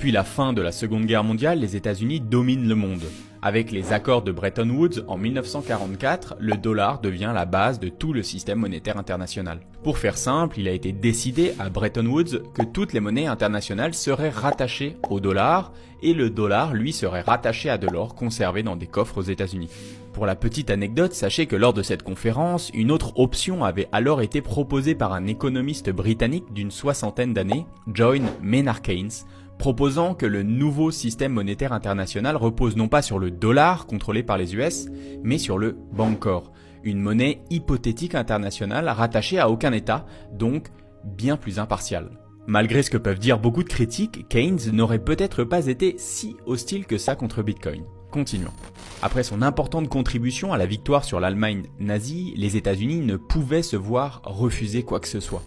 Depuis la fin de la Seconde Guerre mondiale, les États-Unis dominent le monde. Avec les accords de Bretton Woods en 1944, le dollar devient la base de tout le système monétaire international. Pour faire simple, il a été décidé à Bretton Woods que toutes les monnaies internationales seraient rattachées au dollar et le dollar, lui, serait rattaché à de l'or conservé dans des coffres aux États-Unis. Pour la petite anecdote, sachez que lors de cette conférence, une autre option avait alors été proposée par un économiste britannique d'une soixantaine d'années, John Maynard Keynes, proposant que le nouveau système monétaire international repose non pas sur le dollar contrôlé par les US, mais sur le Bancor, une monnaie hypothétique internationale rattachée à aucun État, donc bien plus impartiale. Malgré ce que peuvent dire beaucoup de critiques, Keynes n'aurait peut-être pas été si hostile que ça contre Bitcoin. Continuons. Après son importante contribution à la victoire sur l'Allemagne nazie, les États-Unis ne pouvaient se voir refuser quoi que ce soit.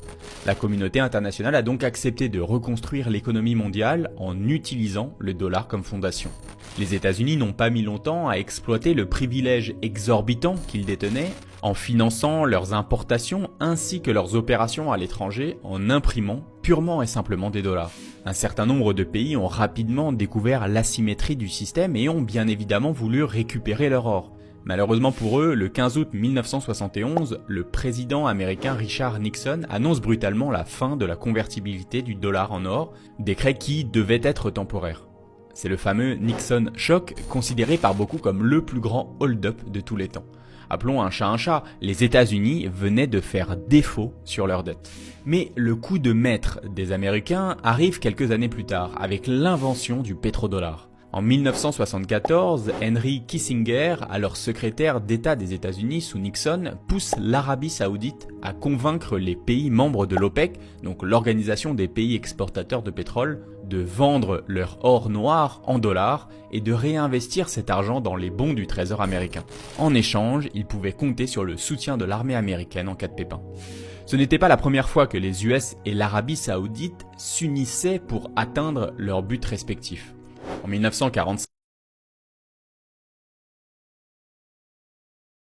La communauté internationale a donc accepté de reconstruire l'économie mondiale en utilisant le dollar comme fondation. Les États-Unis n'ont pas mis longtemps à exploiter le privilège exorbitant qu'ils détenaient en finançant leurs importations ainsi que leurs opérations à l'étranger en imprimant purement et simplement des dollars. Un certain nombre de pays ont rapidement découvert l'asymétrie du système et ont bien évidemment voulu récupérer leur or. Malheureusement pour eux, le 15 août 1971, le président américain Richard Nixon annonce brutalement la fin de la convertibilité du dollar en or, décret qui devait être temporaire. C'est le fameux Nixon Shock, considéré par beaucoup comme le plus grand hold-up de tous les temps. Appelons un chat, les États-Unis venaient de faire défaut sur leurs dettes. Mais le coup de maître des Américains arrive quelques années plus tard, avec l'invention du pétrodollar. En 1974, Henry Kissinger, alors secrétaire d'État des États-Unis sous Nixon, pousse l'Arabie Saoudite à convaincre les pays membres de l'OPEC, donc l'organisation des pays exportateurs de pétrole, de vendre leur or noir en dollars et de réinvestir cet argent dans les bons du Trésor américain. En échange, ils pouvaient compter sur le soutien de l'armée américaine en cas de pépin. Ce n'était pas la première fois que les US et l'Arabie Saoudite s'unissaient pour atteindre leurs buts respectifs. En 1945,